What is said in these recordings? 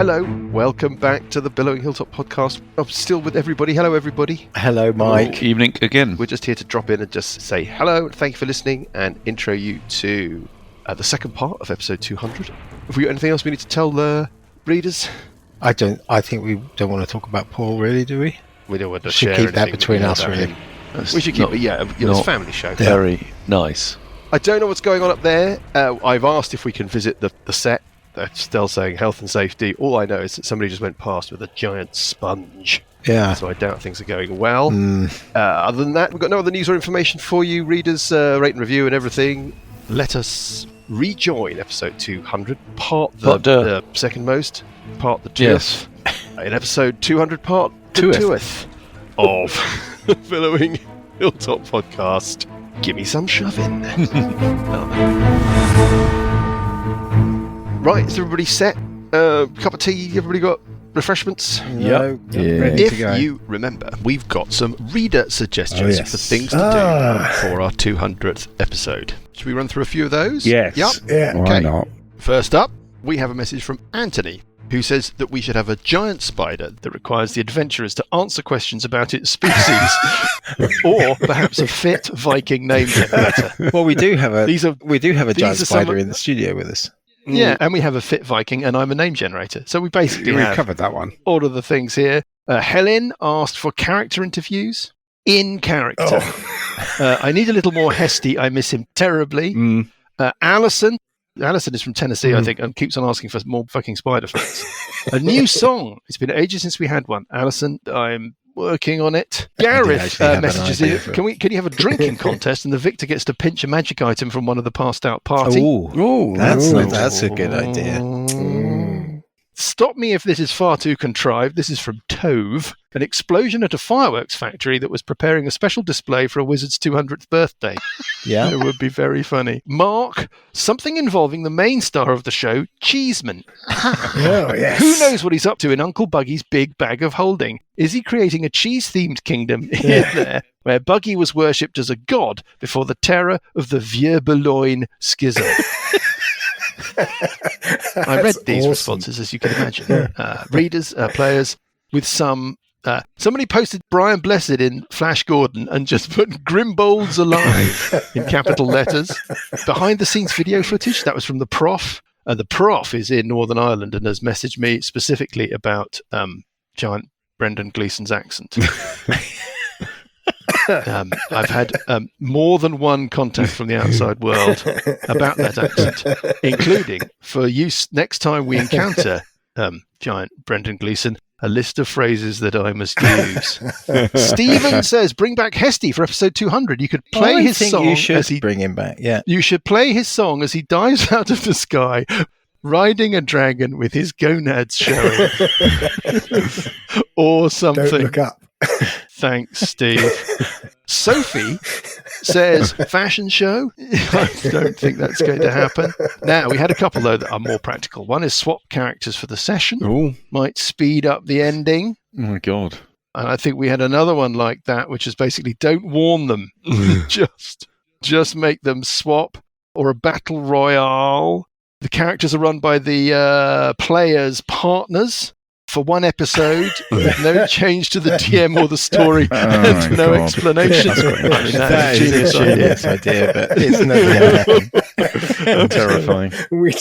Hello, welcome back to the Billowing Hilltop podcast. I'm still with everybody. Hello, everybody. Hello, Mike. Good evening again. We're just here to drop in and just say hello, thank you for listening, and intro you to the second part of episode 200. Have we got anything else we need to tell the readers? I think we don't want to talk about Paul, really, do we? We don't want to should share keep that anything between us, really. We should keep it, it's a family show. Very nice. I don't know what's going on up there. I've asked if we can visit the set. They're still saying health and safety. All I know is that somebody just went past with a giant sponge. Yeah. So I doubt things are going well. Other than that, we've got no other news or information for you. Readers, rate and review and everything. Let us rejoin episode 200. Part the second most. Part the 2th. Yes. In episode 200, part the 2th of the Billowing Hilltop podcast. Gimme some Shovin. Right, is everybody set? Cup of tea, everybody got refreshments? No, ready to go. If you remember, we've got some reader suggestions for things to do for our 200th episode. Should we run through a few of those? Yes. Yep. Yeah. Okay. Why not? First up, we have a message from Anthony, who says that we should have a giant spider that requires the adventurers to answer questions about its species, or perhaps a fit Viking name generator. Well, we do have a giant are spider in the studio with us. Yeah, and we have a fit Viking, and I'm a name generator. So we basically We've have covered that one. all of the things here. Helen asked for character interviews in character. I need a little more Hesty. I miss him terribly. Alison is from Tennessee, I think, and keeps on asking for more fucking spider facts. A new song. It's been ages since we had one. Alison, I'm working on it. Gareth messages in. Can you have a drinking contest and the victor gets to pinch a magic item from one of the passed out party? That's a good idea. Stop me if this is far too contrived. This is from Tove. An explosion at a fireworks factory that was preparing a special display for a wizard's 200th birthday. Yeah. It would be very funny. Mark, something involving the main star of the show, Cheeseman. Oh, yes. Who knows what he's up to in Uncle Buggy's big bag of holding? Is he creating a cheese-themed kingdom in there where Buggy was worshipped as a god before the terror of the Vieux Boulogne schism? I read these responses, as you can imagine. Readers, players, with some... somebody posted Brian Blessed in Flash Gordon and just put Grimbold's alive in capital letters. Behind-the-scenes video footage, that was from the Prof. The Prof is in Northern Ireland and has messaged me specifically about giant Brendan Gleeson's accent. I've had more than one contact from the outside world about that accent, including for use next time we encounter giant Brendan Gleeson, a list of phrases that I must use. Stephen says, bring back Hesty for episode 200. You could play his song. You should bring him back, yeah. You should play his song as he dives out of the sky, riding a dragon with his gonads showing. Or something. Don't look up. Thanks, Steve. Sophie says, fashion show? I don't think that's going to happen. Now, we had a couple, though, that are more practical. One is swap characters for the session. Oh Might speed up the ending. my God. And I think we had another one like that, which is basically don't warn them. just make them swap. Or a battle royale. The characters are run by the players' partners for one episode, with no change to the DM or the story, and no explanation. I mean, that is a genius idea, but it's never going to happen. Terrifying.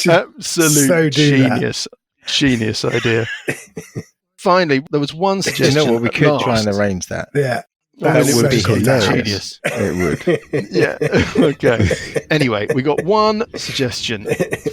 Absolute genius idea. Finally, there was one suggestion. You know what? We could try and arrange that. Yeah. That would be hilarious. It would. Yeah. Okay. Anyway, we got one suggestion.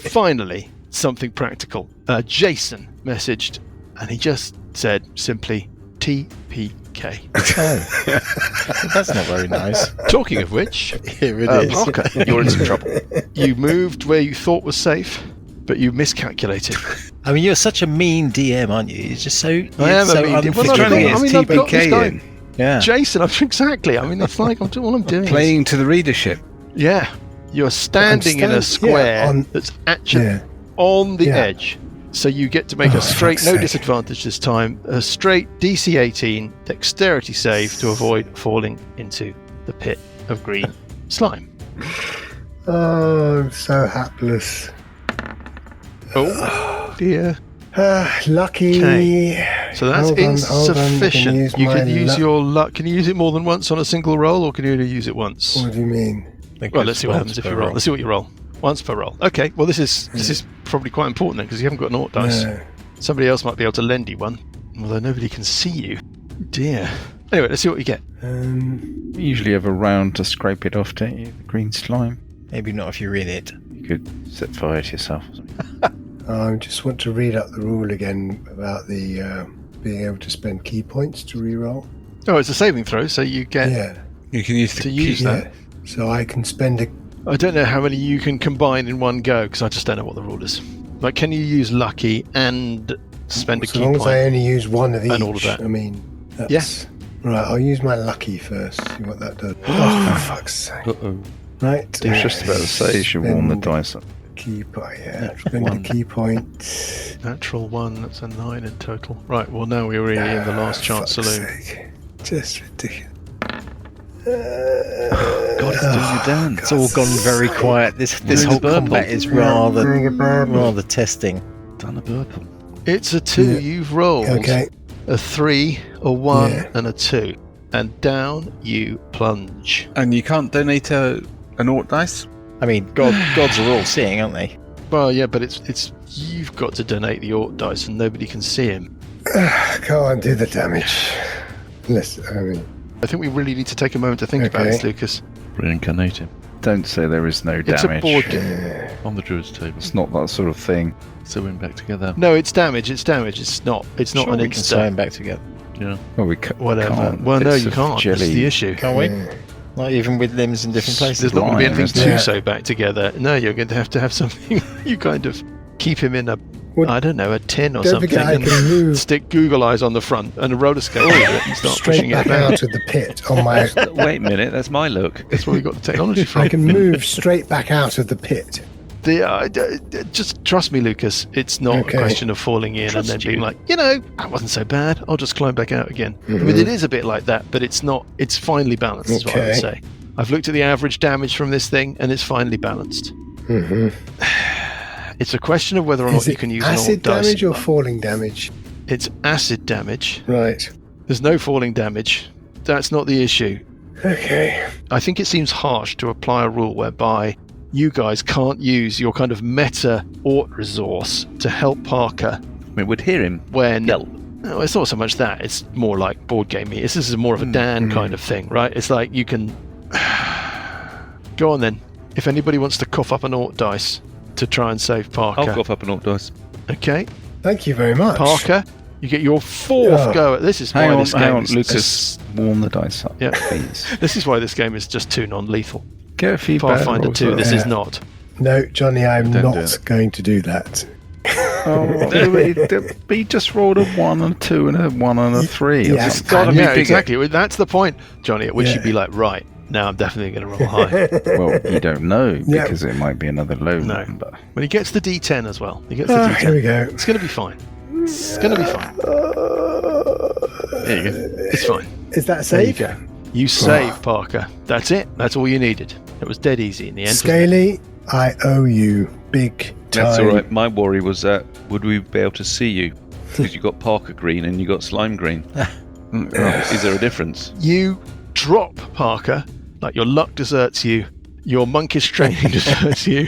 Finally, something practical. Jason messaged, and he just said simply TPK. Oh. That's not very nice. Talking of which, Here it is. Parker, you're in some trouble. You moved where you thought was safe, but you miscalculated. I mean, you're such a mean DM, aren't you? You're just so. I am a mean DM. Well, Trying to get I've his got this TPK guy, in. Yeah. Jason, exactly. I mean, that's like all I'm doing. Playing to the readership. Yeah. You're standing in a square that's actually on the edge. So you get to make a straight, no disadvantage this time, a straight DC 18 dexterity save to avoid falling into the pit of green slime. Oh, I'm so hapless. Oh dear. Lucky. Okay. So that's Hold on, insufficient. You can use luck. your luck. Can you use it more than once on a single roll, or can you only use it once? What do you mean? Well, let's see what happens if you roll. Let's see what you roll. Once per roll. Okay. Well, this is probably quite important then, because you haven't got an Ort dice. No. Somebody else might be able to lend you one, although nobody can see you. Dear. Anyway, let's see what you get. You usually have a round to scrape it off, don't you? The green slime. Maybe not if you're in it. You could set fire to yourself. Or something. I just want to read out the rule again about the being able to spend key points to reroll. Oh, it's a saving throw, so you get Yeah. You can use to use that. So I can spend a... I don't know how many you can combine in one go, because I just don't know what the rule is. Like, can you use lucky and spend a So key long as I point? only use one of each. And all of that. I mean, that's... Yes. Right, I'll use my lucky first. See what that does. Oh, for fuck's sake. Uh-oh. Right. I was just about to say you should warm the dice up. Key point, yeah. Spend a key point. Natural 1, that's a 9 in total. Right, well now we're really in the last chance Fuck's saloon. sake. Just ridiculous. God, it's doing a dance. It's all gone very quiet. This whole Burple. combat is rather testing. Done a Burple. It's a 2, Yeah. you've rolled Okay. a 3, a 1, Yeah. and a 2. And down you plunge. And you can't donate an Ort dice? I mean, gods are all seeing, aren't they? Well, yeah, but it's you've got to donate the Ort dice and nobody can see him. Go on, do the damage. Listen, I mean... I think we really need to take a moment to think about Okay. this, Lucas. Reincarnate him Don't say there is no It's damage. a board game. on the druid's table. It's not that sort of thing. So we're back together. No, it's damage. It's damage. It's not Sure, an we can sew instant. him back together. Yeah. Well, Whatever. can't. Well, no, Bits you of can't. That's jelly. the issue. Can't we? Yeah. Not even with limbs in different places. There's not going to be Lime, anything isn't to it? sew back together. No, you're going to have something. You kind of keep him in a, Well, I don't know, a tin or don't something, forget I and can move stick Google eyes on the front and a roller skate over it and start straight pushing it back about. out of the pit on my... Wait a minute, that's my look. That's where we got the technology I from. can move straight back out of the pit. Just trust me, Lucas. It's not Okay. a question of falling in and then being like, that wasn't so bad. I'll just climb back out again. I mean, it is a bit like that, but it's not. It's finely balanced, is what I would Okay. say. I've looked at the average damage from this thing, and it's finely balanced. Mm-hmm. It's a question of whether or not Is you it can use an acid Ort dice. damage or falling damage? It's acid damage. Right. There's no falling damage. That's not the issue. Okay. I think it seems harsh to apply a rule whereby you guys can't use your kind of meta Ort resource to help Parker I mean, we'd hear him when... yell. No, it's not so much that. It's more like board gamey. This is more of a Dan kind of thing, right? It's like you can... Go on then. If anybody wants to cough up an Ort dice to try and save Parker. I'll cough up an Ort dice. Okay. Thank you very much. Parker, you get your fourth Yeah. go at this. Is Hang why on, this game is Lucas. Warm the dice up, Yeah. please. This is why this game is just too non-lethal. Get a few bad Pathfinder rolls 2, up. this is Yeah. not. No, Johnny, I'm Don't do not it. going to do that. Oh, he just rolled a 1 and a 2 and a 1 and a 3. Yeah. It's It's gotta Yeah, be bigger. exactly. That's the point, Johnny, at which Yeah. you'd be like, right, now I'm definitely going to roll high. Well, you don't know Yeah. because it might be another low No. number. When he gets the D10 as well. He gets the Ah, D10. here we go. It's going to be fine. It's going to be fine. There you go. It's fine. Is that There you safe? go. You save, Parker. That's it. That's all you needed. It was dead easy in the end. wasn't it? Scaly, I owe you big time. That's all right. My worry was that would we be able to see you? Because you got Parker green and you got slime green. Is there a difference? You drop, Parker. Like your luck deserts you. Your monkish training deserts you.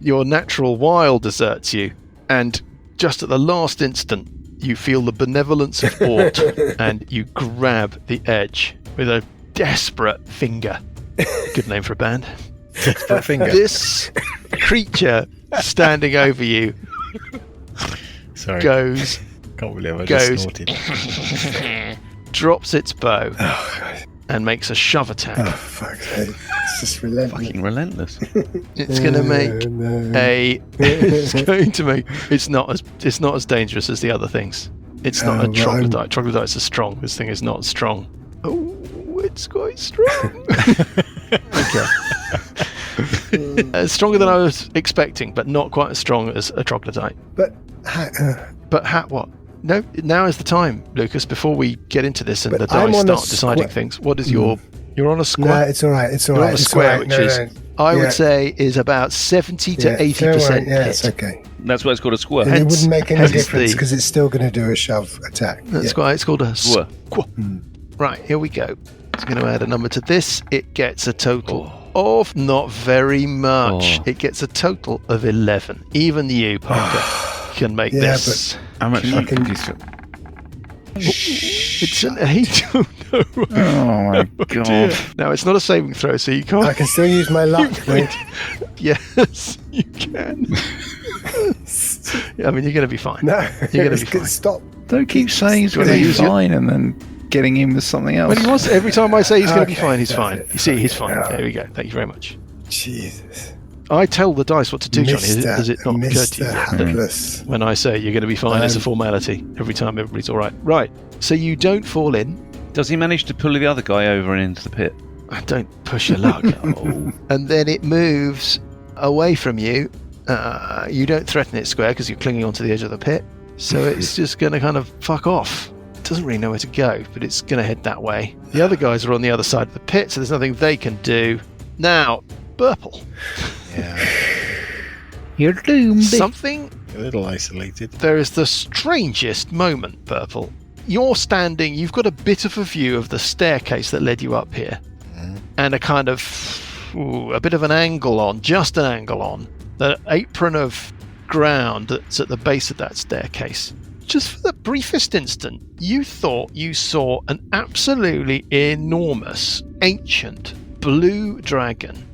Your natural wild deserts you. And just at the last instant, you feel the benevolence of Ort and you grab the edge with a desperate finger. Good name for a band. Desperate finger. This creature standing over you Sorry. goes, Can't believe I just goes. snorted. drops its bow, and makes a shove attack. Oh, fuck's sake. It's just relentless. Fucking relentless. It's going to make No. it's not as dangerous as the other things. It's not a Oh, well, I'm- troglodyte. Troglodytes are strong. This thing is not strong. Oh, it's quite strong. Okay. Stronger than I was expecting, but not quite as strong as a troglodyte. But, But what? No, now is the time, Lucas, before we get into this and But the I'm dice on a start deciding squa- things. What is your... You're on a no, square? it's all right. It's all You're right. on a It's square, all right. which No, is, no. I Yeah. would say, is about 70 to Yeah, 80% don't worry. pit. Yeah, it's okay. That's why it's called a square. And it wouldn't make any hence difference the- because it's still going to do a shove attack. That's why it's called a Square. Right, here we go. It's going to add a number to this. It gets a total of not very much. Oh. It gets a total of 11. Even you, Parker, can make Yeah, this. How much I can- It's an 8. Oh, no. Oh my god. Now, it's not a saving throw, so you can't. I can still use my luck point. Yes, you can. I mean, you're going to be fine. No, You're going to be fine. stop. Don't keep saying he's going to be fine and then getting in with something else. When he wants, every time I say he's going to be Okay, fine, he's that's fine. it. You see, he's fine. Yeah. There we go. Thank you very much. Jesus. I tell the dice what to do, Johnny. Does it not occur to Mr. you? Hapless. When I say you're going to be fine, it's a formality. Every time everybody's all right. Right. So you don't fall in. Does he manage to pull the other guy over and into the pit? Don't push your luck. And then it moves away from you. You don't threaten it square because you're clinging onto the edge of the pit. So it's just going to kind of fuck off. It doesn't really know where to go, but it's going to head that way. The other guys are on the other side of the pit, so there's nothing they can do. Now, Burple. Yeah. You're doomed. Something. A little isolated. There is the strangest moment, Burple. You're standing, you've got a bit of a view of the staircase that led you up here. And a kind of, a bit of an angle on, just an angle on, the apron of ground that's at the base of that staircase. Just for the briefest instant, you thought you saw an absolutely enormous, ancient, blue dragon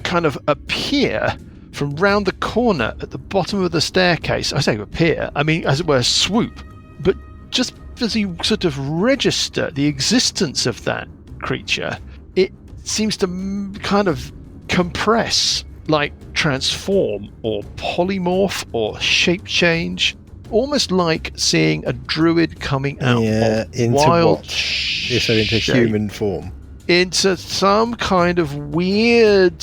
kind of appear from round the corner at the bottom of the staircase. I say appear, I mean, as it were, swoop. But just as you sort of register the existence of that creature, it seems to kind of compress, like transform or polymorph or shape change, almost like seeing a druid coming out of into wild what? So into shape. human form. Into some kind of weird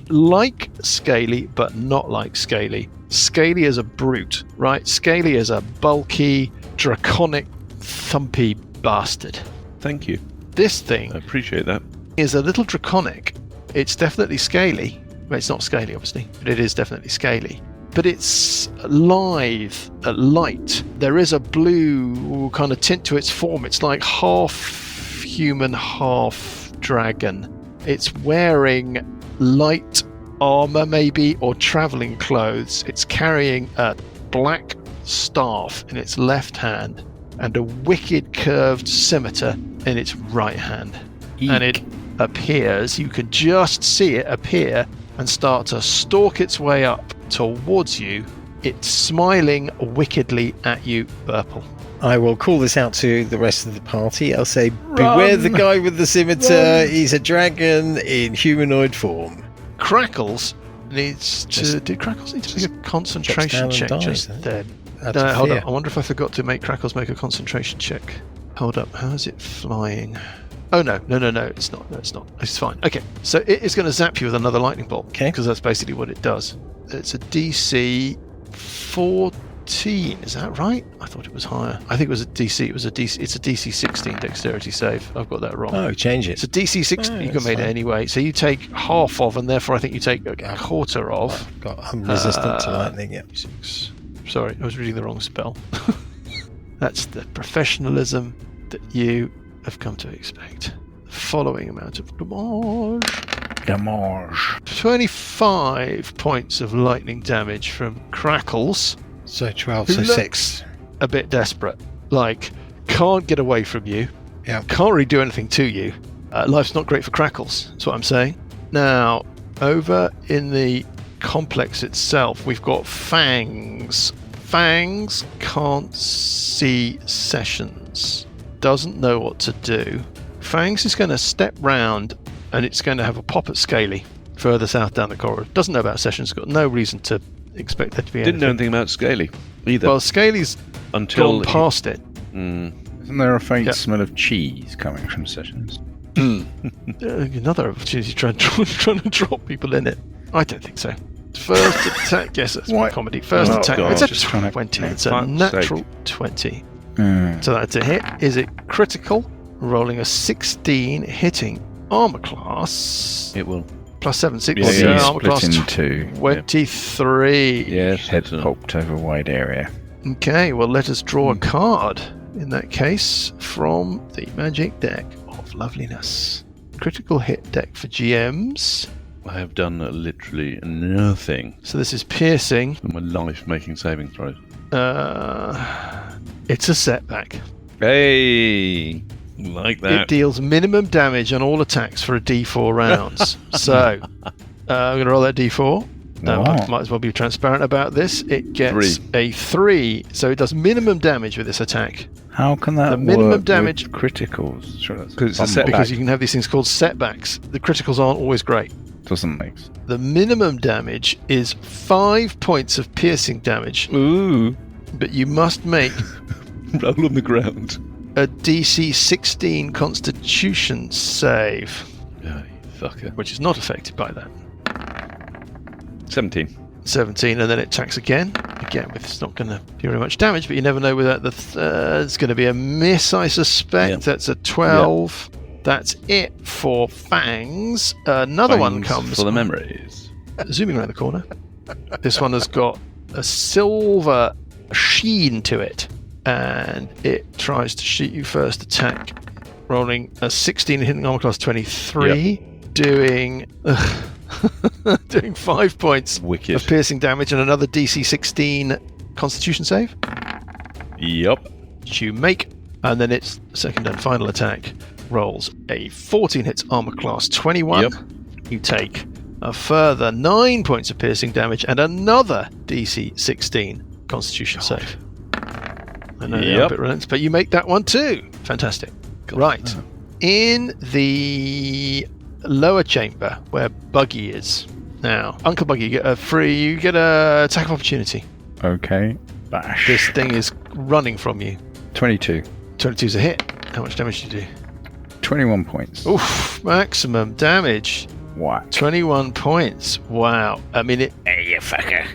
like scaly, but not like scaly. Scaly as a brute, right? Scaly as a bulky, draconic, thumpy bastard. Thank you. This thing I appreciate that. is a little draconic. It's definitely scaly. Well, it's not scaly, obviously, but it is definitely scaly. But it's lithe, light. There is a blue kind of tint to its form. It's like half human, half dragon. It's wearing light armor, maybe, or traveling clothes. It's carrying a black staff in its left hand and a wicked curved scimitar in its right hand. Eek. And it appears, you can just see it appear and start to stalk its way up towards you. It's smiling wickedly at you, Burple. I will call this out to the rest of the party. I'll say, beware the guy with the scimitar. He's a dragon in humanoid form. Crackles needs to... Did Crackles need to make a concentration check just then? No, hold up. I wonder if I forgot to make Crackles make a concentration check. Hold up. How is it flying? Oh, no. It's not. No, it's not. It's fine. Okay. So it is going to zap you with another lightning bolt. Okay. Because that's basically what it does. It's a DC 14. Is that right? I thought it was higher. I think it was a DC. It's a DC 16 dexterity save. I've got that wrong. Oh, change it. It's a DC 16. Oh, You can that's make it fine. anyway. So you take half of, and therefore I think you take a quarter of. I'm resistant to lightning, yeah. 6. Sorry, I was reading the wrong spell. That's the professionalism that you have come to expect. The following amount of Damage. 25 points of lightning damage from Crackles. So 12, Who so looks 6. A bit desperate. Like, can't get away from you. Yeah. Can't really do anything to you. Life's not great for Crackles, that's what I'm saying. Now, over in the complex itself, we've got Fangs. Fangs can't see Sessions. Doesn't know what to do. Fangs is going to step round and it's going to have a pop at Scaly further south down the corridor. Doesn't know about Sessions. Got no reason to expect there to be Didn't know anything. anything about Scaly either. Well, Scaly's until gone past it. Isn't there a faint smell of cheese coming from Sessions? Another opportunity trying to drop people in it. I don't think so. First attack. Yes, that's What? comedy. First Oh, attack. God. It's a Just trying to- 20. It's For a fuck's natural sake. 20. So that's a hit. Is it critical? Rolling a 16, hitting armor class. It will. plus 7, 6. Yeah, Body Armor split class in two. 23. Yes. Head pulped over a wide area. Okay, well, let us draw a card, in that case, from the magic deck of loveliness. Critical hit deck for GMs. I have done literally nothing So this is piercing. in my life making saving throws. It's a setback. Hey! Like that. It deals minimum damage on all attacks for a D4 rounds. So, I'm going to roll that D4. I might as well be transparent about this. It gets a 3, so it does minimum damage with this attack. How can that The minimum work damage- with criticals? Sure, that's 'Cause it's a bumble. setback. Because you can have these things called setbacks. The criticals aren't always great. Doesn't make sense. The minimum damage is 5 points of piercing damage, Ooh! but you must make Roll on the ground. a DC 16 Constitution save, Oh, you fucker. which is not affected by that. 17. 17, and then it attacks again. Again, it's not going to do very much damage, but you never know whether the third's going to be a miss, I suspect. Yep. That's a 12. That's it for Fangs. Another one Fangs comes for the memories. zooming around the corner. This one has got a silver sheen to it, and it tries to shoot you first attack, rolling a 16 hitting armor class 23, doing doing 5 points Wicked. of piercing damage and another DC 16 Constitution save, Yup. which you make, and then its second and final attack rolls a 14 hits armor class 21. Yep. You take a further 9 points of piercing damage and another DC 16 Constitution save. I know they're a Yep. bit relentless, but you make that one too. Fantastic. Right. In the lower chamber where Buggy is now, Uncle Buggy, you get a attack of opportunity. Okay. Bash. This thing is running from you. 22. 22's a hit. How much damage do you do? 21 points. Oof, maximum damage. Whack. 21 points. Wow. I mean, it Hey, you fucker.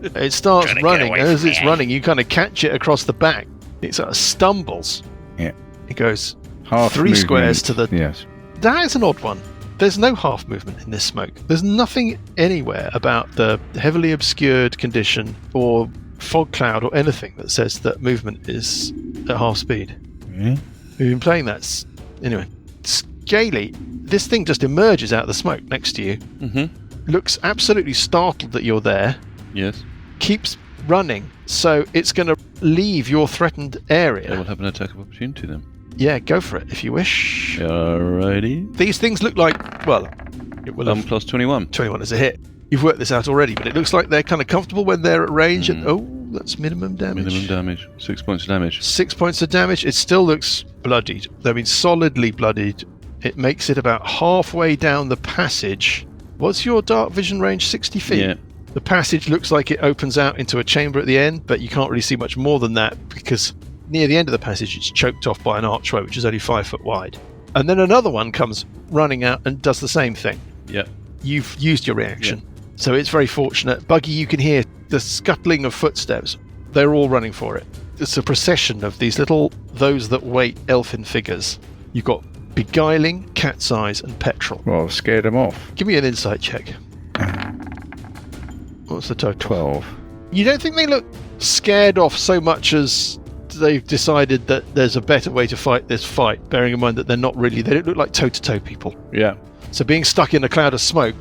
it starts Trying to get running. away And as from it's me. running, you kind of catch it across the back. It sort of stumbles. Yeah. It goes Half 3 movement. squares to the... Yes. That is an odd one. There's no half movement in this smoke. There's nothing anywhere about the heavily obscured condition or fog cloud or anything that says that movement is at half speed. Really? We've been playing that. Anyway, Scaly, this thing just emerges out of the smoke next to you, Mm-hmm. looks absolutely startled that you're there, Yes. keeps running, so it's going to leave your threatened I area. will have an attack of opportunity then. Yeah, go for it if you wish. Alrighty. These things look like, well, it will have Plus 21. 21 is a hit. You've worked this out already, but it looks like they're kind of comfortable when they're at range. And, oh, that's minimum damage. Minimum damage. 6 points of damage. 6 points of damage. It still looks bloodied. I mean, solidly bloodied. It makes it about halfway down the passage. What's your dark vision range? 60 feet? Yeah. The passage looks like it opens out into a chamber at the end, but you can't really see much more than that because near the end of the passage it's choked off by an archway which is only 5 foot wide. And then another one comes running out and does the same thing. Yep. You've used your reaction. So it's very fortunate. Buggy, you can hear the scuttling of footsteps. They're all running for it. It's a procession of these little those that wait elfin figures. You've got Beguiling, Cat's Eyes, and Petrol. Well, I've scared them off. Give me an insight check. What's the total? 12. You don't think they look scared off so much as they've decided that there's a better way to fight this fight, bearing in mind that they don't look like toe-to-toe people. Yeah. So being stuck in a cloud of smoke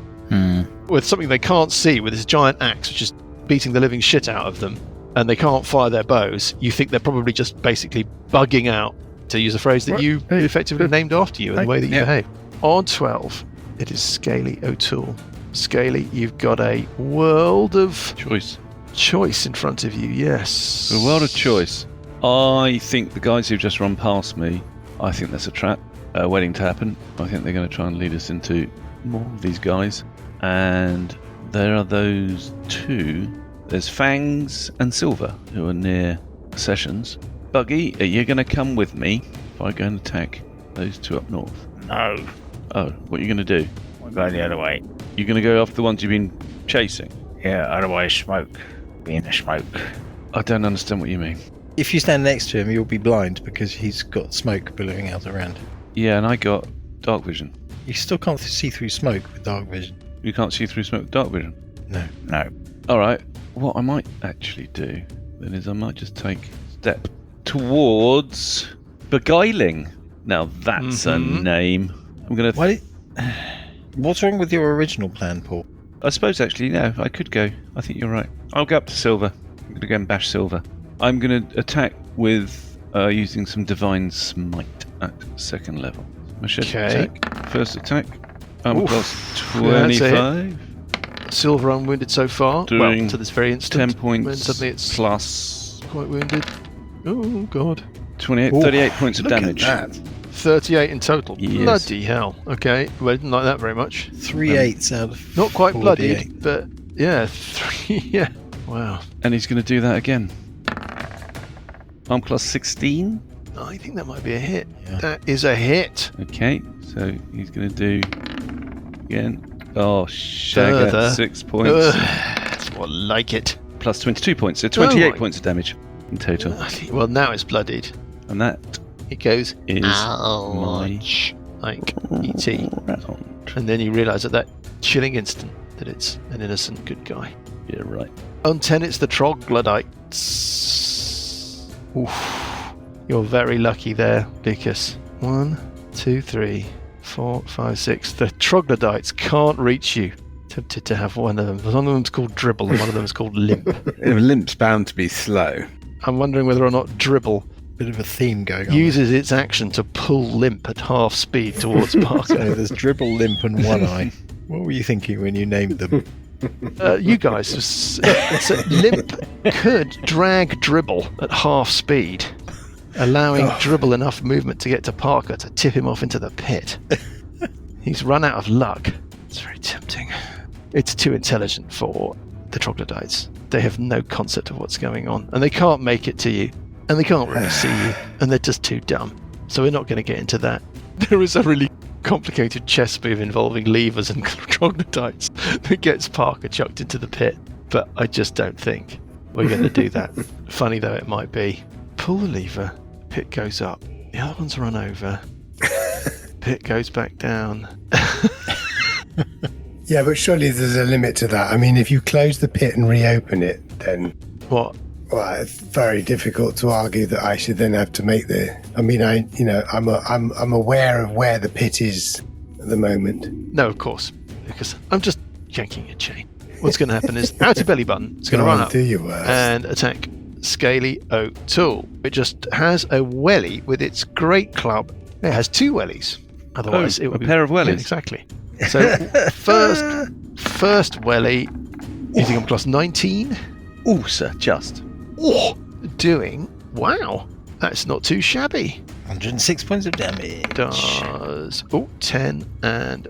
with something they can't see, with this giant axe which is beating the living shit out of them, and they can't fire their bows, you think they're probably just basically bugging out, to use a phrase that you effectively named after you in the way that you behave. On 12, it is Scaly O'Toole. Scaly, you've got a world of choice in front of you, yes. A world of choice. I think the guys who've just run past me, I think that's a trap waiting to happen. I think they're going to try and lead us into more of these guys. And there are those two. There's Fangs and Silver, who are near Sessions. Buggy, are you going to come with me if I go and attack those two up north? No. Oh, what are you going to do? I'm going the other way. You're going to go after the ones you've been chasing? Yeah, otherwise smoke. Be in the smoke. I don't understand what you mean. If you stand next to him, you'll be blind because he's got smoke billowing out around. Yeah, and I got dark vision. You still can't see through smoke with dark vision. You can't see through smoke with dark vision? No. Alright, what I might actually do then is I might just take a step towards beguiling. Now that's a name. I'm going to... What's wrong with your original plan, Paul? I suppose actually, no, I could go. I think you're right. I'll go up to Silver. I'm going to go and bash Silver. I'm going to attack with using some Divine Smite at 2nd level. My attack. First attack. I'm plus 25. Silver unwounded so far. Doing to this very instant. 10 points when suddenly it's plus... quite wounded. Oh, God. 38 points of damage. At that. 38 in total. Yes. Bloody hell. Okay. Well, I didn't like that very much. 3/8 out of Not quite 48. bloodied, but yeah, 3. Yeah. Wow. And he's going to do that again. I'm plus 16. I think that might be a hit. Yeah. That is a hit. Okay, so he's going to do again. Oh, shagger. Further. 6 points. That's more like it. Plus 22 points, so 28 my- points of damage in total. Well, now it's bloodied. And that It goes, is ouch, like E.T. round. And then you realise at that chilling instant that it's an innocent good guy. Yeah, right. On 10, it's the troglodytes. Oof. You're very lucky there, Lucas. 1, 2, 3, 4, 5, 6. The troglodytes can't reach you. Tempted to have one of them. One of them's called Dribble and one of them's called Limp. Limp's bound to be slow. I'm wondering whether or not Dribble Bit of a theme going on. uses its action to pull Limp at half speed towards Parker. So there's Dribble, Limp, and One Eye. What were you thinking when you named them? You guys, so Limp could drag Dribble at half speed, allowing Dribble enough movement to get to Parker to tip him off into the pit. He's run out of luck. It's very tempting. It's too intelligent for the troglodytes. They have no concept of what's going on, and they can't make it to you, and they can't really see you, and they're just too dumb. So we're not going to get into that. There is a really complicated chess move involving levers and troglodytes that gets Parker chucked into the pit, but I just don't think we're going to do that. Funny though it might be. Pull the lever, pit goes up, the other one's run over, pit goes back down. Yeah, but surely there's a limit to that. I mean, if you close the pit and reopen it, then What? well, it's very difficult to argue that I should then have to make the. I mean, I'm aware of where the pit is at the moment. No, of course, because I'm just yanking a chain. What's going to happen is outer belly button is going to Go run on, up do your worst. and attack Scaly O'Toole. It just has a welly with its great club. It has 2 wellies. Otherwise, it would be pair of wellies. Yeah, exactly. So first welly using a plus 19. Oh, sir, just. Oh, doing wow. That's not too shabby. 106 points of damage. Does 10 and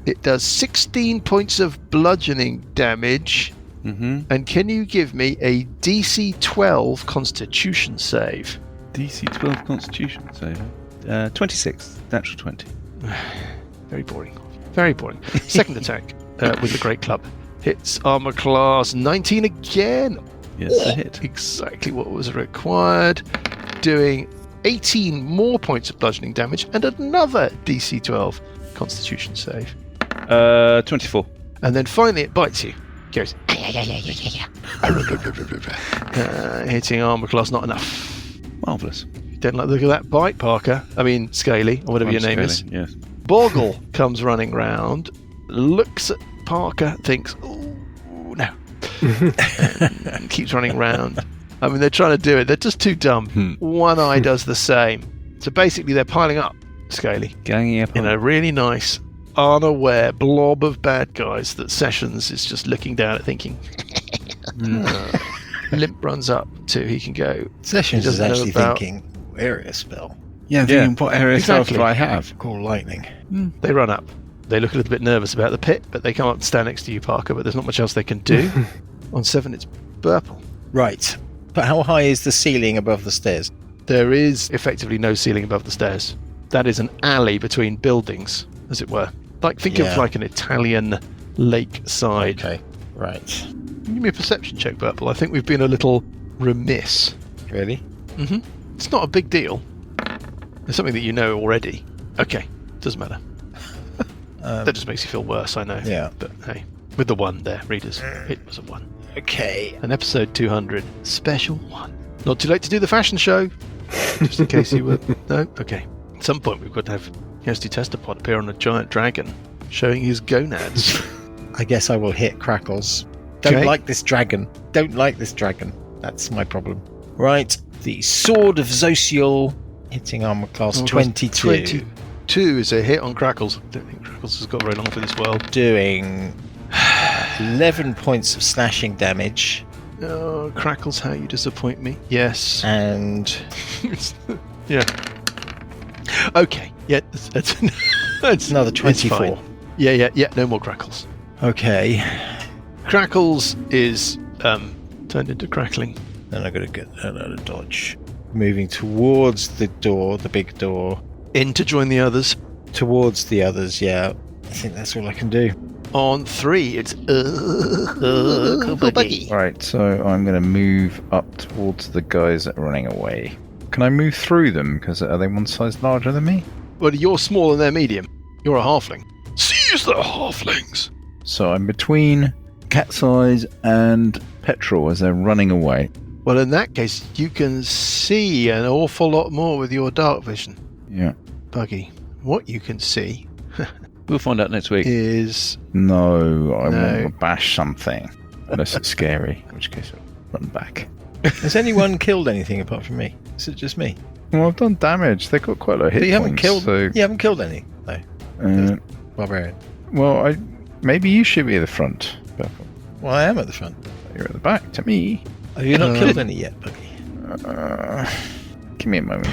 it does 16 points of bludgeoning damage. Mm-hmm. And can you give me a DC 12 Constitution save? DC 12 Constitution save. 26, natural 20. Very boring. Very boring. Second attack with the great club hits armor class 19 again. Yes, a hit. Exactly what was required. Doing 18 more points of bludgeoning damage and another DC 12 Constitution save. 24. And then finally it bites you. Goes. Hitting armor class not enough. Marvellous. You don't like the look of that bite, Parker. I mean, Scaly, or whatever your name is. Yes. Boggle comes running round, looks at Parker, thinks, "Ooh, no," and keeps running round. I mean, they're trying to do it. They're just too dumb. One Eye does the same. So basically, they're piling up, Scaly, Ganging up in on a really nice, unaware blob of bad guys that Sessions is just looking down at, thinking. Limp runs up too. He can go. Sessions He is doesn't know actually about- thinking, area spell. Yeah, I'm thinking, what area Exactly. spell do I have? Call lightning. They run up. They look a little bit nervous about the pit, but they can't stand next to you, Parker, but there's not much else they can do. On 7, it's Burple. Right. But how high is the ceiling above the stairs? There is effectively no ceiling above the stairs. That is an alley between buildings, as it were. Think of Yeah. like an Italian lakeside. Okay. Right. Give me a perception check, Burple. I think we've been a little remiss. Really? It's not a big deal. There's something that you know already. Okay, doesn't matter. That just makes you feel worse, I know. Yeah. But hey, with the 1 there, readers, it was a 1. Okay. An episode 200, special 1. Not too late to do the fashion show, just in case you were... No? Okay. At some point we've got to have Yesti Testapod appear on a giant dragon, showing his gonads. I guess I will hit Crackles. Don't Okay. like this dragon. Don't like this dragon. That's my problem. Right. The Sword of Zosial, hitting armor class 22. 22 is a hit on Crackles. I don't think Crackles has got very long for this world. Doing 11 points of slashing damage. Oh, Crackles, how you disappoint me. Yes. And Yeah. Okay. Yeah, that's another it's 24. fine. Yeah, no more Crackles. Okay. Crackles is turned into Crackling. Then I've got to get another dodge. Moving towards the door, the big door. In to join the others. Towards the others, yeah. I think that's all I can do. On 3, it's buggy. Right, so I'm going to move up towards the guys that are running away. Can I move through them? Because are they one size larger than me? Well, you're small and they're medium. You're a halfling. Seize the halflings! So I'm between Cat's Eyes and Petrol as they're running away. Well, in that case, you can see an awful lot more with your dark vision. Yeah. Buggy, what you can see We'll find out next week. is... No, I No. want to bash something. Unless it's scary, in which case I'll run back. Has anyone killed anything apart from me? Is it just me? Well, I've done damage. They've got quite a lot of hit But you haven't points, killed. So, You haven't killed any, though. Barbarian. well, maybe you should be at the front. Burple. Well, I am at the front. You're at the back to me. Have you not killed any yet, Buggy? Give me a moment.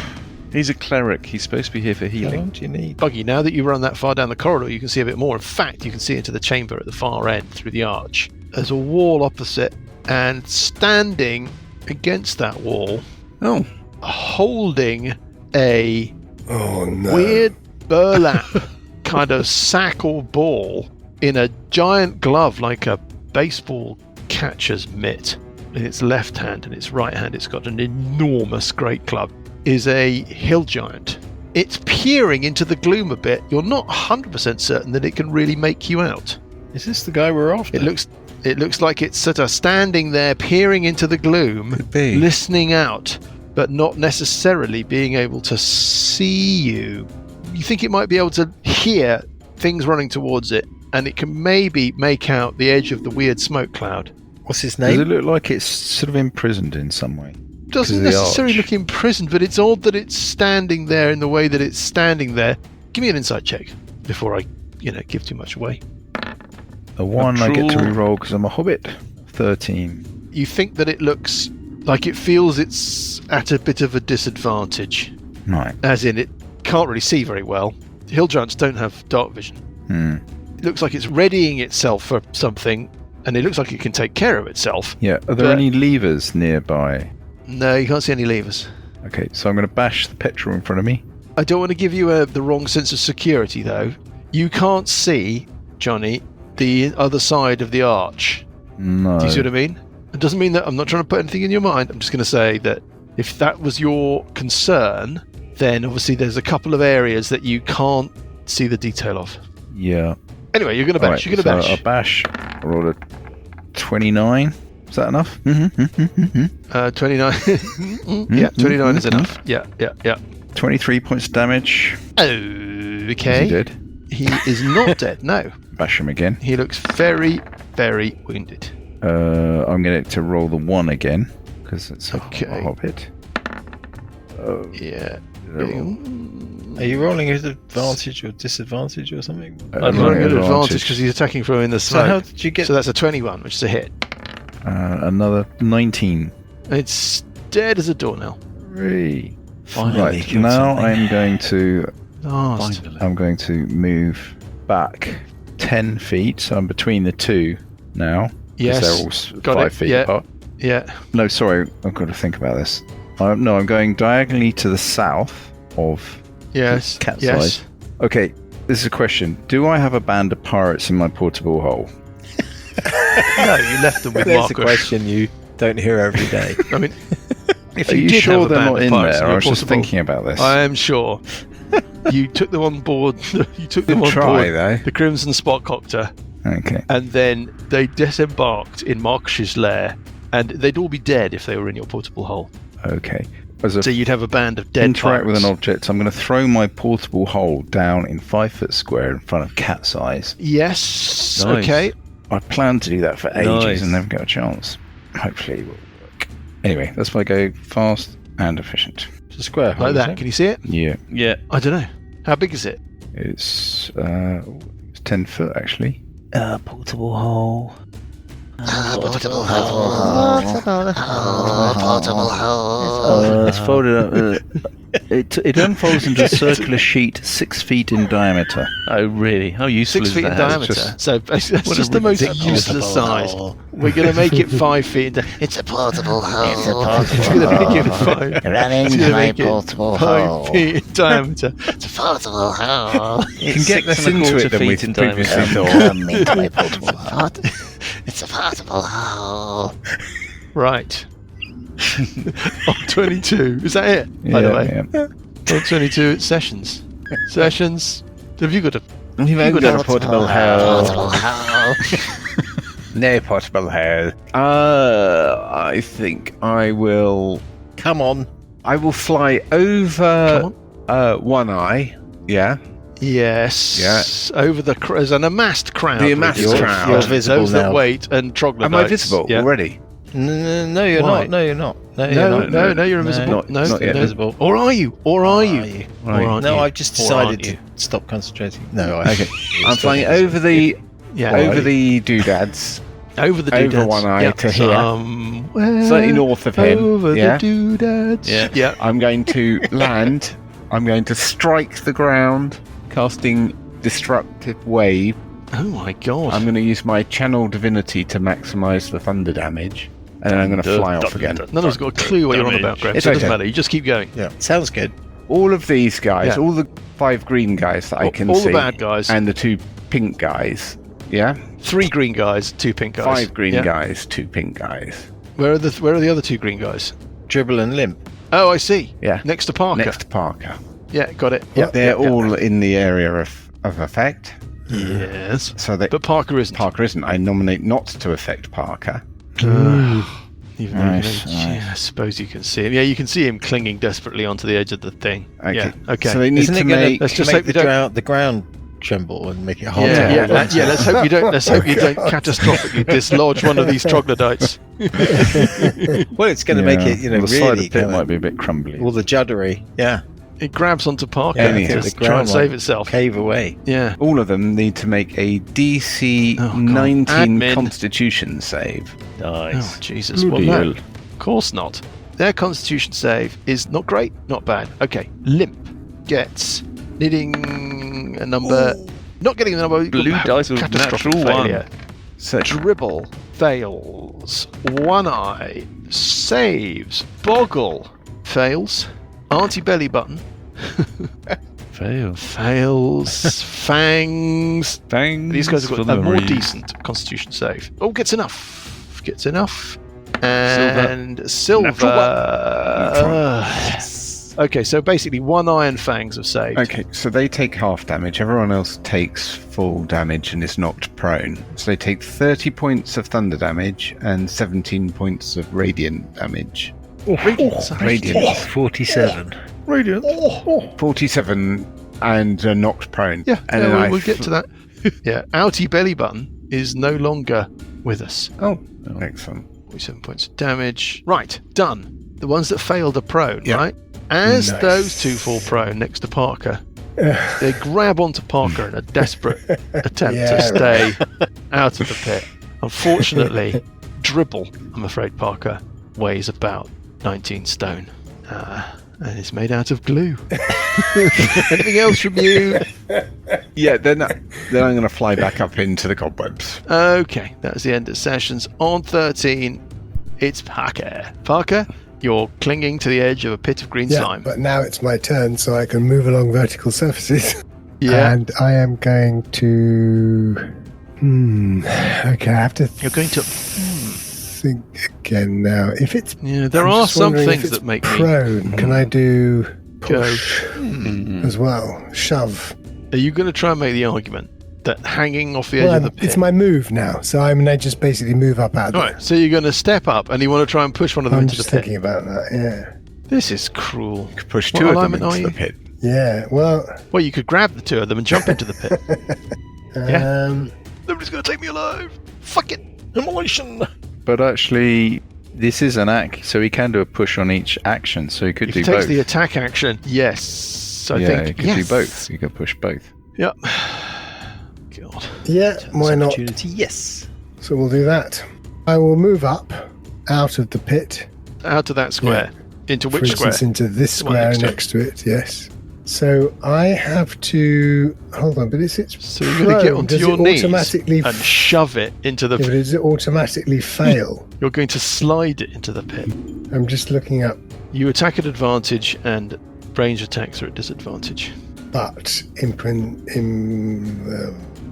He's a cleric. He's supposed to be here for How healing. long do you need? Buggy, now that you run that far down the corridor, you can see a bit more. In fact, you can see into the chamber at the far end through the arch. There's a wall opposite, and standing against that wall, Oh, holding a Oh no. weird burlap kind of sack or ball in a giant glove like a baseball catcher's mitt. In its left hand and its right hand, it's got an enormous great club, is a hill giant. It's peering into the gloom a bit. You're not 100% certain that it can really make you out. Is this the guy we're after? It looks like it's sort of standing there, peering into the gloom, Could be. listening out, but not necessarily being able to see you. You think it might be able to hear things running towards it, and it can maybe make out the edge of the weird smoke cloud. What's his Does it name? look like it's sort of imprisoned in some way? Doesn't of the necessarily arch. look imprisoned, but it's odd that it's standing there in the way that it's standing there. Give me an insight check before I, give too much away. A 1 I get to Natural. reroll because I'm a hobbit. 13. You think that it looks like it feels it's at a bit of a disadvantage, Right. as in it can't really see very well. Hill giants don't have dark vision. It looks like it's readying itself for something, and it looks like it can take care of itself. Yeah. Are there But- any levers nearby? No, you can't see any levers. Okay, so I'm going to bash the petrol in front of me. I don't want to give you the wrong sense of security, though. You can't see, Johnny, the other side of the arch. No. Do you see what I mean? It doesn't mean that I'm not trying to put anything in your mind. I'm just going to say that if that was your concern, then obviously there's a couple of areas that you can't see the detail of. Yeah. Anyway, you're going to bash. Right, You're going to so bash. I'll bash. I rolled a 29. Is that enough? 29. Yeah, 29 is enough. Yeah. 23 points of damage. Is Okay. he dead? He is not dead, no. Bash him again. He looks very, very wounded. I'm going to roll the 1 again because it's a Okay. hobbit. Yeah. Are you rolling at advantage or disadvantage or something? I'm rolling at advantage because he's attacking from in the So how smoke. did you get? So that's a 21, which is a hit. Another 19. It's dead as a doornail. 3. finally. Right, killed now something. I'm going to Finally. move back 10 feet. So I'm between the two now. 'cause Yes. they're all Got 5 it, feet yeah. apart. Yeah. No, sorry, I've got to think about this. I'm going diagonally to the south of Yes. Cat's yes. eyes. Okay, this is a question. Do I have a band of pirates in my portable hole? No, you left them with That's a Marcus. question you don't hear every day. I mean, if Are you you did sure have a they're band not of in pirates there? in I your was just portable- thinking about this. I am sure. You took them on board. You took them Good on try, board though. the Crimson Spotcopter, Okay. and then they disembarked in Marcus's lair, and they'd all be dead if they were in your portable hull. Okay. As a So you'd have a band of dead interact with pirates. an object, I'm going to throw my portable hole down in 5 foot square in front of Cat's eyes. Yes. Nice. Okay. I planned to do that for ages Nice. and never got a chance. Hopefully it will work. Anyway, that's why I go fast and efficient. It's a square hole, Like is that. it? Can you see it? Yeah. Yeah. I don't know. How big is it? It's 10 foot actually. Portable hole. Portable hole. It's folded up. It unfolds into a circular sheet 6 feet in diameter. Oh, really? How useful 6 is feet in that? diameter. just- So that's What a just the most ridiculous useless size. hole. We're going to make it 5 feet. It's It's a portable hole. going to make it 5. Run It's into going to my make it portable 5 hole. feet in diameter. It's a portable hole. You can get less into it than we previously thought. Come into my portable hole. It's a portable hole. Right. On 22. Is that it? By the way. Yeah. On 22, it's Sessions. Sessions. Have you got a... You've only got a portable hole. Portable hole. No portable hole. I think I will. Come on. I will fly Come over on. One Eye. Yeah. Yes. Over the... There's an amassed crowd. The amassed Richard. crowd. You're visible Those now. that wait and troglodytes. Am I visible Yeah. already? No, you're Why? not. No, you're not. No, you're No, not. no, you're invisible. Not- no, not yet no. visible. Or are you? Or are you? you? Or aren't No, you? I've just Or decided aren't to you? stop concentrating. No, I. Okay. I'm flying over the Yeah. over the doodads, Over the over doodads. One Eye Yeah. to here. Somewhere slightly north of him. Over Yeah. the doodads. Yeah. Yeah. I'm going to land. I'm going to strike the ground, casting destructive wave. Oh my god. I'm going to use my channel divinity to maximize the thunder damage, and then I'm going to fly off again. None of us got a clue what you're on about, Graham. It's So it doesn't okay. matter. You just keep going. Yeah, sounds good. All of these guys, Yeah. all the 5 green guys that I can all see, the bad guys. and the 2 pink guys. Yeah, 3 green guys, 2 pink guys. 5 green Yeah. guys, 2 pink guys. Where are the other 2 green guys? Dribble and limp. Oh, I see. Yeah. Next to Parker. Next to Parker. Yeah, got it. Yeah. They're yeah, all in the area of effect. Yes. So that But Parker isn't. Parker isn't. I nominate not to affect Parker. Even though Nice, yeah, I suppose you can see him. Yeah, you can see him clinging desperately onto the edge of the thing. Okay. Yeah. Okay. So they need Isn't to it going make. to Let's just make hope we don't- the ground tremble and make it hard yeah, to yeah, hold yeah, on to? yeah. Let's hope you don't. Let's hope you don't catastrophically dislodge one of these troglodytes. Well, it's going to make it, the side of really the pit kind might of, be a bit crumbly. all the juddery. Yeah, It grabs onto Parker Yeah, Anyhow. to the try ground and save might itself. cave away. Yeah. All of them need to make a DC Oh, God. 19 Admin. Constitution save. Oh Jesus! Well, no, of course not. Their Constitution save is not great, not bad. Okay. Limp gets needing a number. Not getting the number. Blue dice with catastrophic natural one. failure. So Dribble fails. One Eye saves. Boggle fails. Auntie Belly Button Fail. fails. Fangs. Thanks. These guys for have the got a more Marines. decent Constitution save. Oh, gets enough. Gets enough. And Silver. Okay, so basically 1 Eye and Fangs have saved. okay, so they take half damage. Everyone else takes full damage and is knocked prone. So they take 30 points of thunder damage and 17 points of radiant damage. Radiant. 47. Radiant. 47 and knocked prone. Yeah, and yeah, then I we'll get to that. Yeah, Outie Belly Button is no longer with us. Oh, excellent. 47 points of damage. Right, done. The ones that failed are prone, Yeah. right? As Nice. those 2 fall prone next to Parker, they grab onto Parker in a desperate attempt Yeah, to stay out of the pit. Unfortunately, Dribble, I'm afraid Parker, weighs about 19 stone. And is made out of glue. Anything else from you? Yeah, then I'm going to fly back up into the cobwebs. Okay, that was the end of sessions. On 13, it's Parker. Parker, you're clinging to the edge of a pit of green Yeah, slime. but now it's my turn, so I can move along vertical surfaces. Yeah. And I am going to. Okay, I have to. You're going to. think again now. If it's Yeah, there I'm are just some wondering if things it's that make me prone. Can I do go. push? as well. Shove. Are you going to try and make the argument that hanging off the edge of the pit... It's my move now, so I mean, I just basically move up out there. Right, so you're going to step up and you want to try and push one of them I'm into just the pit. thinking about that, yeah. This is cruel. You could push What two of them alignment are into the you? pit. Yeah, well... Well, you could grab the two of them and jump into the pit. Yeah. Um, Nobody's going to take me alive. Fuck it. Immolation. But actually, this is an act, so he can do a push on each action, so he could If do he takes both. the attack action, yes. I yeah, think he could yes. do both. He could push both. Yep. God. yeah, why not? Opportunity, yes. So we'll do that. I will move up out of the pit. Out of that square. Into For which square? instance, into this The one square next to it. next to it, yes. So I have to... Hold on, but is it So you're going to get prone? onto Does your it knees automatically and shove it into the Yeah, but pit. does it automatically fail? You're going to slide it into the pit. I'm just looking up, You attack at advantage and range attacks are at disadvantage. but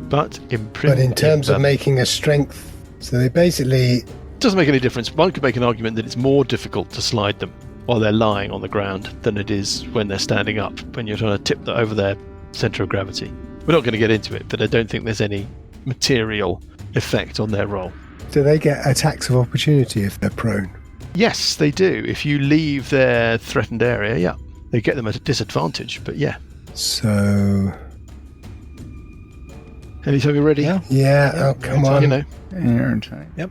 But but in terms of making a strength, so they basically... doesn't make any difference. One could make an argument that it's more difficult to slide them while they're lying on the ground than it is when they're standing up, when you're trying to tip that over their centre of gravity. We're not going to get into it, but I don't think there's any material effect on their roll. Do they get attacks of opportunity if they're prone? Yes, they do. If you leave their threatened area, yeah. They get them at a disadvantage, but yeah. So... Anytime you're ready. Yeah, oh, come on. You know. Your attack. Yep.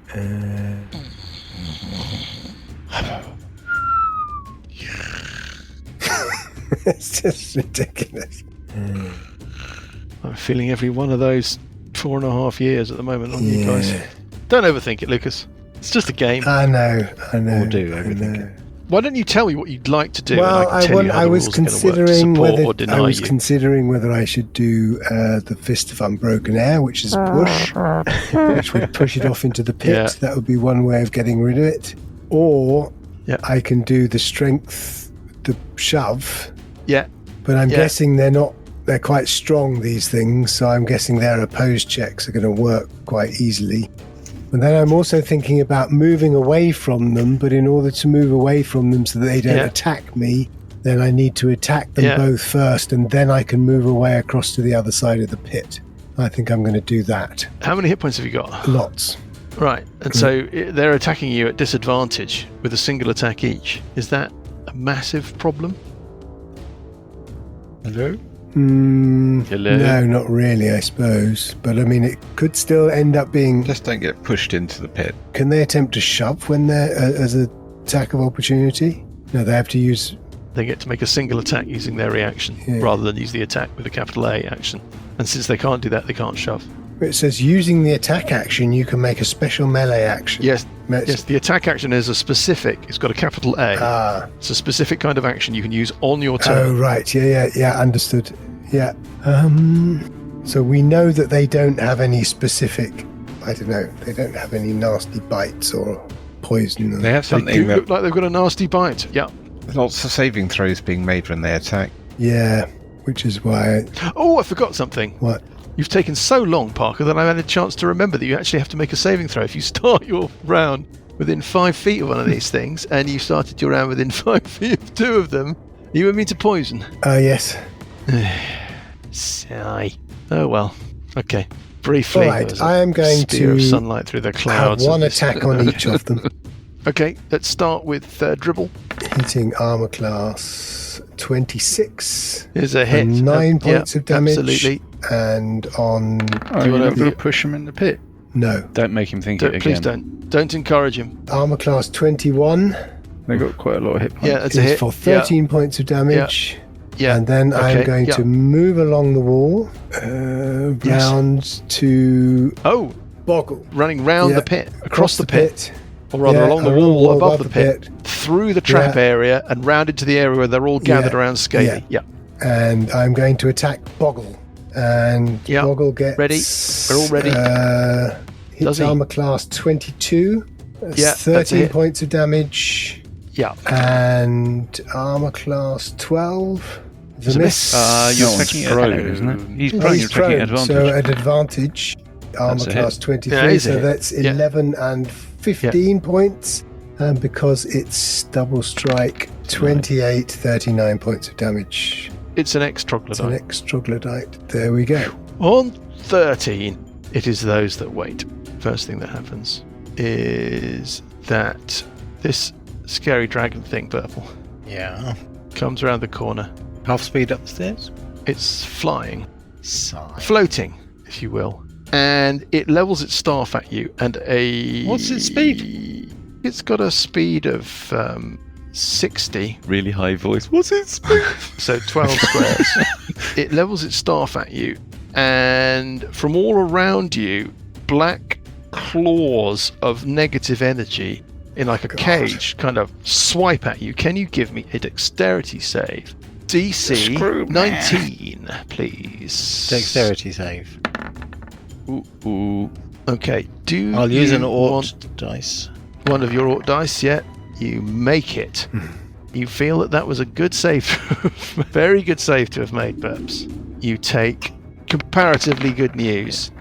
It's just ridiculous. I'm feeling every one of those 4.5 years at the moment on you guys. Don't overthink it, Lucas. It's just a game. I know. Or do everything. Why don't you tell me what you'd like to do? Well, and I can tell you how I the was rules are gonna work to considering support whether or deny you. considering whether I should do the Fist of Unbroken Air, which is a push, which would push it off into the pit. Yeah. That would be one way of getting rid of it. Or Yeah. I can do the strength, the shove. Yeah. But I'm Yeah. guessing they're quite strong, these things, so I'm guessing their opposed checks are going to work quite easily. But then I'm also thinking about moving away from them, but in order to move away from them so that they don't Yeah. attack me, then I need to attack them Yeah. both first, and then I can move away across to the other side of the pit. I think I'm going to do that. How many hit points have you got? Lots. Right. And so they're attacking you at disadvantage with a single attack each. Is that a massive problem? Hello? Hello? No, not really, I suppose. But I mean, it could still end up being... Just don't get pushed into the pit. Can they attempt to shove when they're as an attack of opportunity? No, they have to use... They get to make a single attack using their reaction rather than use the attack with a capital A action. And since they can't do that, they can't shove. It says using the attack action, you can make a special melee action. Yes, yes. The attack action is a specific. It's got a capital A. It's a specific kind of action you can use on your turn. Oh, right. Yeah. Understood. Yeah. So we know that they don't have any specific... I don't know. They don't have any nasty bites or poison. They have They something do that look like they've got a nasty bite. Yeah. lots of saving throws being made when they attack. Yeah, which is why... Oh, I forgot something. What? You've taken so long, Parker, that I've had a chance to remember that you actually have to make a saving throw. If you start your round within 5 feet of one of these things, and you started your round within 5 feet of two of them, you immune to poison. Yes. Sigh. Oh well. Okay. Briefly. All right, there was a I am going spear of to sunlight through the Have clouds. one of this- attack on each of them. Okay, let's start with Dribble. Hitting armor class 26. Here's a hit. And 9 points yeah, of damage. Absolutely. And on... Oh, you you're wanna- not going to push him in the pit? No. Don't make him think it again. Please don't. Don't encourage him. Armor class 21 They got quite a lot of hit points. Yeah, that's a is hit. for 13 points of damage. Yeah. And then I'm Okay, going yeah. to move along the wall round to Oh, Boggle. running round Yeah, the pit, across the pit, or rather Yeah, along the wall above the pit, through the trap area and round into the area where they're all gathered Yeah, around Scaly. Yeah. And I'm going to attack Boggle. And Yeah, Boggle gets... ready. We're all ready. Hits Does he? armor class 22. That's Yeah, that's a 13 hit. points of damage. Yeah. And armor class 12. It's a miss. You're That one's attacking at prone, hello. isn't it? He's Oh, prone, he's you're attacking at prone, advantage. so at advantage, armor That's a class hit. 23, Yeah, he's a so hit. that's Yeah. 11 and 15 points. And because it's double strike, 28, 39 points of damage. It's an It's an ex-troglodyte. ex-troglodyte. There we go. On 13, it is those that wait. First thing that happens is that this scary dragon thing, Burple, Yeah. comes around the corner. Half speed upstairs. It's flying, Sigh. floating, if you will, and it levels its staff at you. And What's its speed? It's got a speed of 60, Really high voice. What's it speak? so 12 squares. It levels its staff at you, and from all around you, black claws of negative energy in like a cage kind of swipe at you. Can you give me a dexterity save? DC 19, please. Dexterity save. Ooh. Okay, do I'll use you an want Ort dice. one of your Ort dice yet? You make it. You feel that was a good save, very good save to have made, Burps. You take comparatively good news.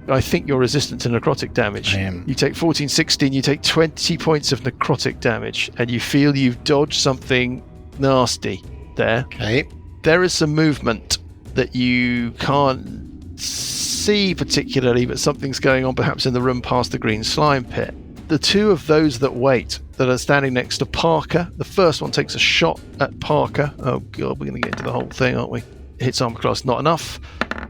I think you're resistant to necrotic damage. I am. You take 14, 16, you take 20 points of necrotic damage, and you feel you've dodged something nasty there. Okay. There is some movement that you can't see particularly, but something's going on perhaps in the room past the green slime pit. The two of those that wait, that are standing next to Parker, the first one takes a shot at Parker. Oh god, we're going to get into the whole thing, aren't we? Hits armor class, not enough.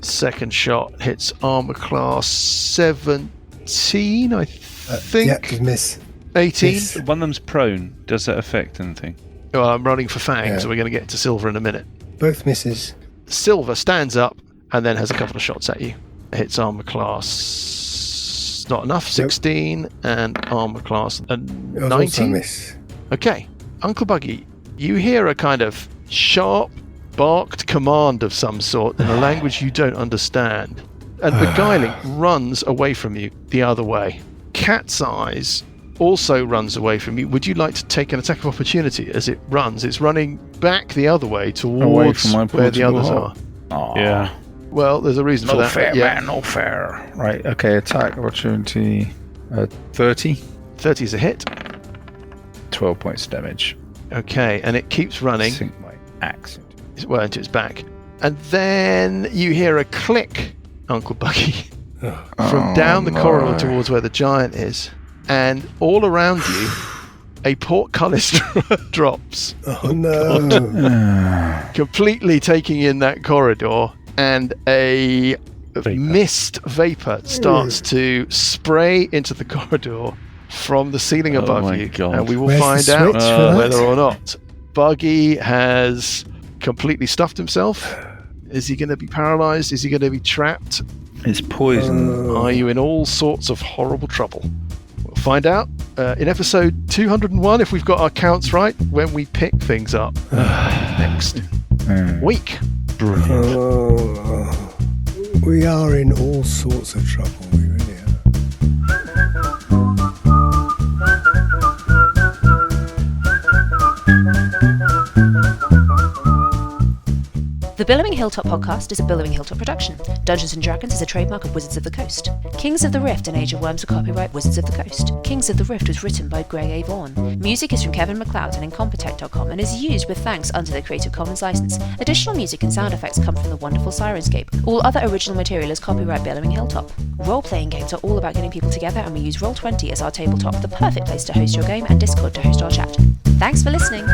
Second shot hits armor class 17, I think. Yeah, miss. 18. Miss. One of them's prone. Does that affect anything? Oh, I'm running for fangs, Yeah. so we're going to get to Silver in a minute. Both misses. Silver stands up and then has a couple of shots at you. Hits armor class, not enough, 16, and armor class It was also a 19. miss. Okay, Uncle Buggy, you hear a kind of sharp, barked command of some sort in a language you don't understand, and Beguiling runs away from you the other way. Cat's Eyes also runs away from you. Would you like to take an attack of opportunity as it runs? It's running back the other way towards from my where the portable others hole. are. Aw. Yeah. Well, there's a reason for No that. fair, but yeah, man, no fair. Right, okay, attack opportunity 30. 30 is a hit. 12 points damage. Okay, and it keeps running. Sink my axe. Well, into its back. And then you hear a click, Uncle Buggy, from down the corridor towards where the giant is. And all around you, a portcullis drops, Oh no. completely taking in that corridor, and a mist vapor starts to spray into the corridor from the ceiling Oh above my you. God. And we will Where's the find out switch for that? whether or not Buggy has completely stuffed himself. Is he going to be paralyzed? Is he going to be trapped? It's poison. Are you in all sorts of horrible trouble? We'll find out in episode 201, if we've got our counts right, when we pick things up next week. Oh, we are in all sorts of trouble. We really are. The Billowing Hilltop podcast is a Billowing Hilltop production. Dungeons & Dragons is a trademark of Wizards of the Coast. Kings of the Rift and Age of Worms are copyright Wizards of the Coast. Kings of the Rift was written by Greg A. Vaughan. Music is from Kevin MacLeod and Incompetech.com and is used with thanks under the Creative Commons license. Additional music and sound effects come from the wonderful Sirenscape. All other original material is copyright Billowing Hilltop. Role-playing games are all about getting people together, and we use Roll20 as our tabletop, the perfect place to host your game, and Discord to host our chat. Thanks for listening!